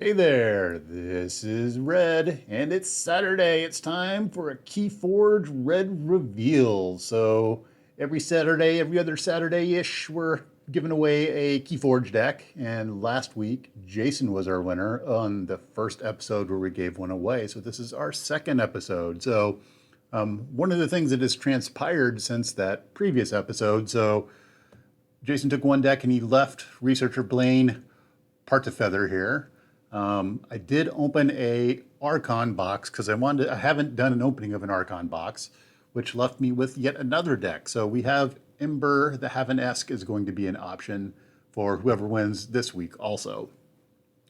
Hey there, this is Red, and it's Saturday. It's time for a Keyforge Red reveal. So every Saturday, every other Saturday-ish, we're giving away a Keyforge deck. And last week, Jason was our winner on the first episode where we gave one away. So this is our second episode. So one of the things that has transpired since that previous episode, so Jason took one deck and he left Researcher Blaine part to feather here. I did open a Archon box because I haven't done an opening of an Archon box, which left me with yet another deck. So we have Ember the Heaven-esque is going to be an option for whoever wins this week also.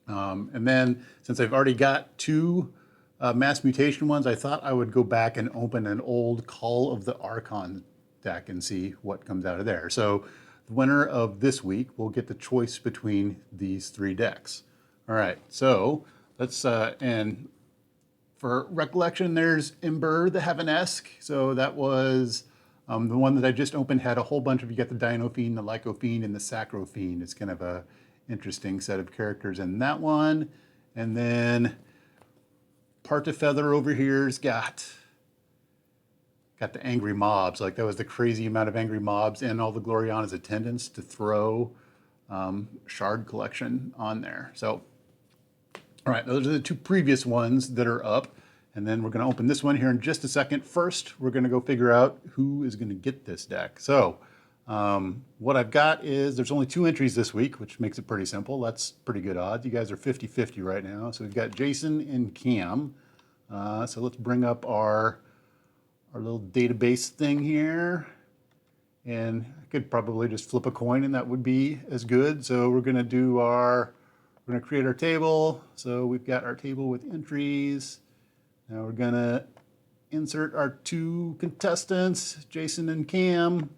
And then since I've already got two mass mutation ones, I thought I would go back and open an old Call of the Archon deck and see what comes out of there. So the winner of this week will get the choice between these three decks. All right, so let's, and for recollection, there's Ember the Heaven-esque. So that was the one that I just opened, had a whole bunch of, you got the Dino Fiend, the Lyco Fiend, and the Sacro Fiend. It's kind of a interesting set of characters in that one. And then Part to Feather over here's got the angry mobs. Like that was the crazy amount of angry mobs and all the Gloriana's attendants to throw Shard Collection on there. So, all right, those are the two previous ones that are up. And then we're going to open this one here in just a second. First, we're going to go figure out who is going to get this deck. So what I've got is there's only two entries this week, which makes it pretty simple. That's pretty good odds. You guys are 50-50 right now. So we've got Jason and Cam. So let's bring up our little database thing here. And I could probably just flip a coin and that would be as good. So we're going to create our table. So we've got our table with entries. Now we're going to insert our two contestants, Jason and Cam.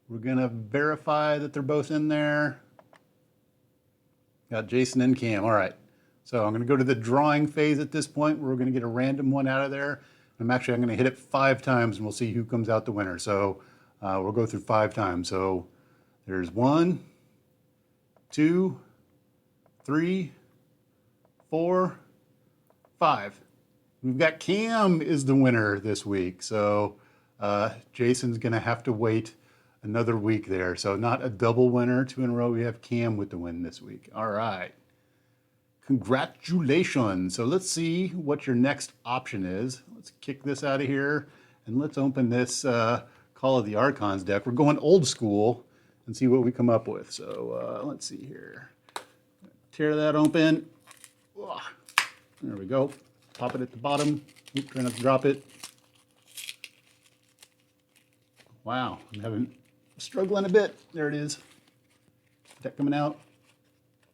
We're going to verify that they're both in there. Got Jason and Cam. All right. So I'm going to go to the drawing phase at this point. We're going to get a random one out of there. I'm going to hit it 5 times and we'll see who comes out the winner. So we'll go through 5 times. So there's 1, 2, 3, 4, 5. We've got Cam is the winner this week. So Jason's going to have to wait another week there. So not a double winner, 2 in a row. We have Cam with the win this week. All right. Congratulations. So let's see what your next option is. Let's kick this out of here and let's open this Call of the Archons deck. We're going old school and see what we come up with. So let's see here. Tear that open. There we go. Pop it at the bottom. Oop, try not to drop it. Wow, I'm struggling a bit. There it is. Deck coming out.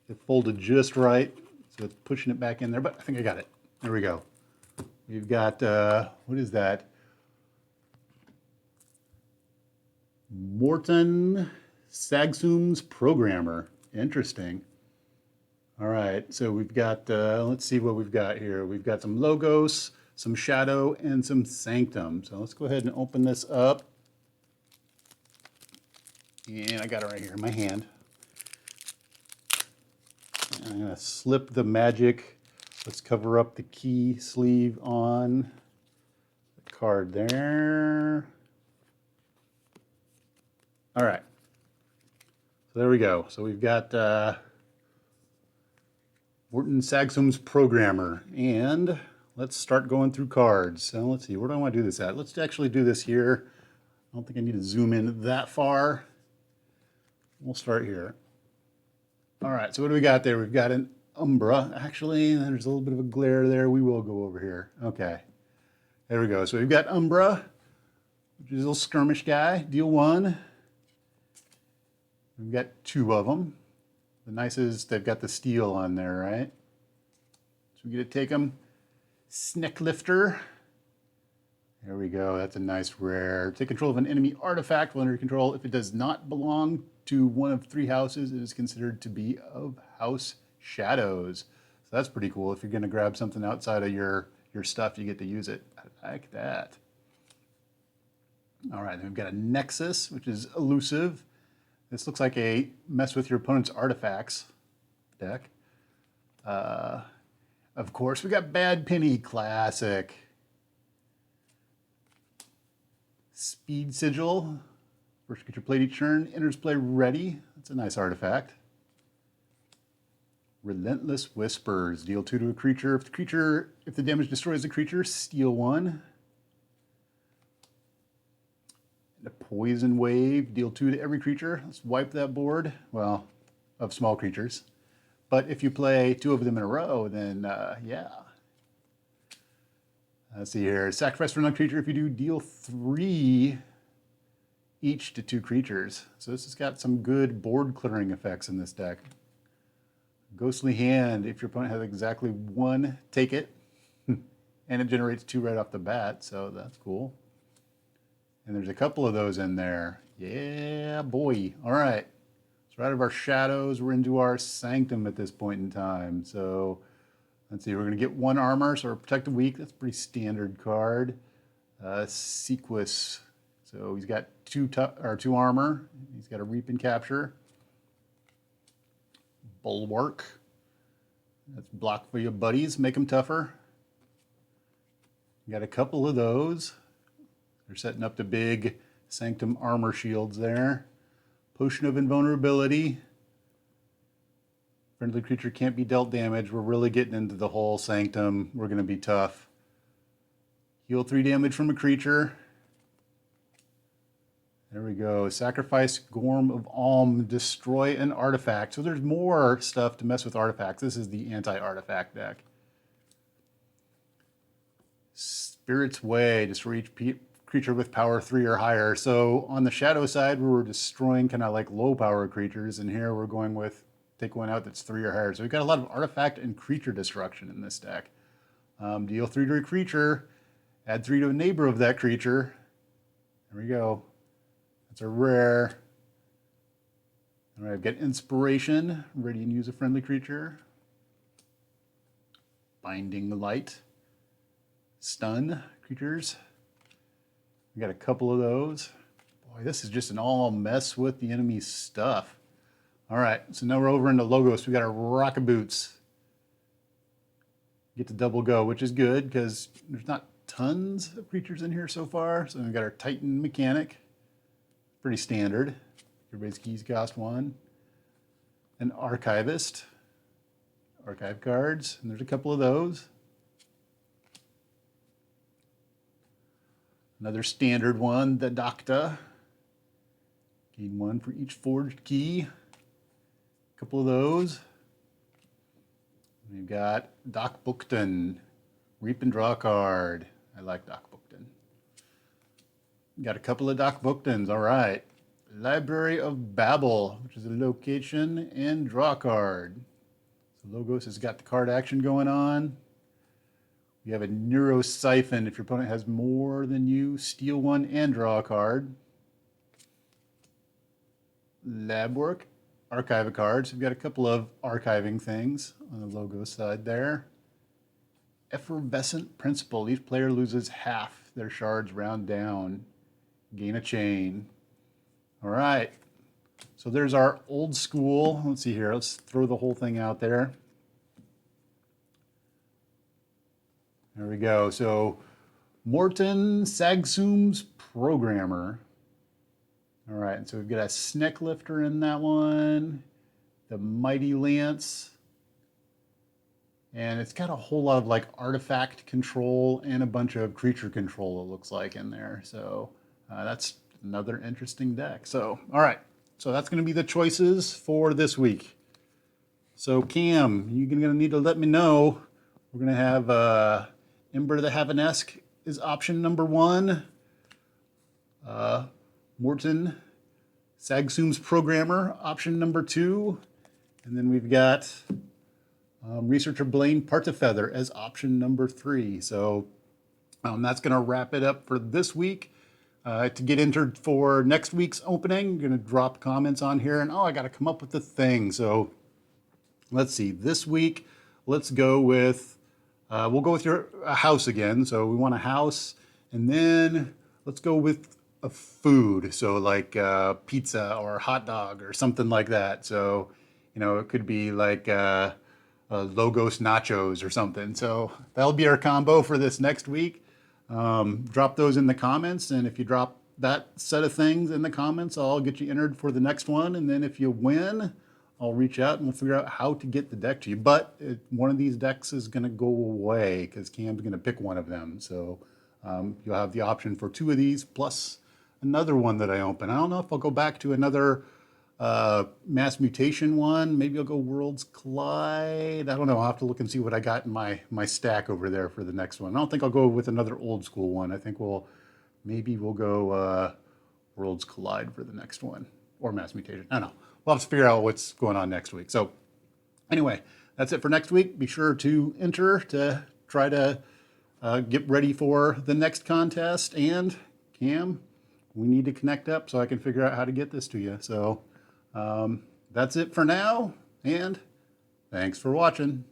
It folded just right, so it's pushing it back in there, but I think I got it. There we go. We've got, what is that? Morton Sagsum's Programmer. Interesting. All right, so we've got, let's see what we've got here. We've got some Logos, some Shadow, and some Sanctum. So let's go ahead and open this up. And I got it right here in my hand. I'm going to slip the magic. Let's cover up the key sleeve on the card there. All right. So there we go. So we've got Morton Sagsum's Programmer. And let's start going through cards. So let's see, where do I want to do this at? Let's actually do this here. I don't think I need to zoom in that far. We'll start here. All right, so what do we got there? We've got an Umbra. Actually, there's a little bit of a glare there. We will go over here. Okay, there we go. So we've got Umbra, which is a little skirmish guy. Deal 1. We've got 2 of them. The nice is they've got the steel on there, right? So we get to take them. Snecklifter. There we go. That's a nice rare. Take control of an enemy artifact while under your control. If it does not belong to one of 3 houses, it is considered to be of House Shadows. So that's pretty cool. If you're going to grab something outside of your stuff, you get to use it. I like that. All right, then we've got a Nexus, which is elusive. This looks like a mess with your opponent's artifacts deck. Of course, we got Bad Penny Classic. Speed Sigil. First creature played each turn, enters play ready. That's a nice artifact. Relentless Whispers. Deal 2 to a creature. If the damage destroys the creature, steal 1. And a Poison Wave. Deal 2 to every creature. Let's wipe that board. Well, of small creatures. But if you play 2 of them in a row, then yeah. Let's see here. Sacrifice for another creature. If you do, deal 3 each to 2 creatures. So this has got some good board clearing effects in this deck. Ghostly Hand. If your opponent has exactly 1, take it. And it generates 2 right off the bat, so that's cool. And there's a couple of those in there. Yeah, boy. All right. So out of our shadows, we're into our Sanctum at this point in time. So let's see, we're going to get 1 armor, so our Protect a Weak. That's a pretty standard card. Sequus. So he's got 2 armor. He's got a Reap and Capture. Bulwark. That's block for your buddies. Make them tougher. Got a couple of those. They're setting up the big Sanctum armor shields there. Potion of Invulnerability. Friendly creature can't be dealt damage. We're really getting into the whole Sanctum. We're going to be tough. Heal 3 damage from a creature. There we go. Sacrifice Gorm of Alm. Destroy an artifact. So there's more stuff to mess with artifacts. This is the anti-artifact deck. Spirit's Way. Destroy each creature with power 3 or higher. So on the shadow side, we were destroying kind of like low power creatures, and here we're going with take 1 out that's 3 or higher. So we've got a lot of artifact and creature destruction in this deck. Deal 3 to a creature, add 3 to a neighbor of that creature. There we go. That's a rare. All right, I've got Inspiration, ready and use a friendly creature. Binding Light. Stun creatures. We got a couple of those. Boy, this is just an all mess with the enemy's stuff. All right, so now we're over into Logos. We got our Rocket Boots. Get to double go, which is good because there's not tons of creatures in here so far. So we've got our Titan Mechanic. Pretty standard. Everybody's keys cost 1. An Archivist. Archive cards, and there's a couple of those. Another standard one, the Docta. Gain 1 for each forged key. A couple of those. We've got Doc Bookton. Reap and draw a card. I like Doc Bookton. Got a couple of Doc Booktons. All right. Library of Babel, which is a location, and draw a card. So Logos has got the card action going on. We have a Neurosiphon. If your opponent has more than you, steal 1 and draw a card. Lab Work, archive a card. So we've got a couple of archiving things on the Logos side there. Effervescent Principle. Each player loses half their shards round down. Gain a chain. All right. So there's our old school. Let's see here. Let's throw the whole thing out there. There we go. So Morton Sagsum's Programmer. All right. And so we've got a Sneck Lifter in that one. The Mighty Lance. And it's got a whole lot of like artifact control and a bunch of creature control, it looks like, in there. So that's another interesting deck. So, all right. So that's going to be the choices for this week. So Cam, you're going to need to let me know. We're going to have Ember the Havanesque is option number 1. Morton Sagsum's Programmer, option number 2. And then we've got Researcher Blaine Partafeather as option number 3. So that's going to wrap it up for this week. To get entered for next week's opening, I'm going to drop comments on here. And I got to come up with the thing. So let's see. This week, let's go with, we'll go with your house again. So we want a house. And then let's go with a food. So like pizza or hot dog or something like that. So, it could be like Logos Nachos or something. So that'll be our combo for this next week. Drop those in the comments, and if you drop that set of things in the comments, I'll get you entered for the next one. And then if you win, I'll reach out and we'll figure out how to get the deck to you. But one of these decks is going to go away because Cam's going to pick one of them. So you'll have the option for 2 of these plus another one that I open. I don't know if I'll go back to another mass mutation one. Maybe I'll go Worlds Collide. I don't know. I'll have to look and see what I got in my stack over there for the next one. I don't think I'll go with another old school one. I think maybe we'll go Worlds Collide for the next one, or mass mutation. I don't know. We'll have to figure out what's going on next week. So anyway, that's it for next week. Be sure to enter to try to get ready for the next contest. And Cam, we need to connect up so I can figure out how to get this to you. So that's it for now, and thanks for watching.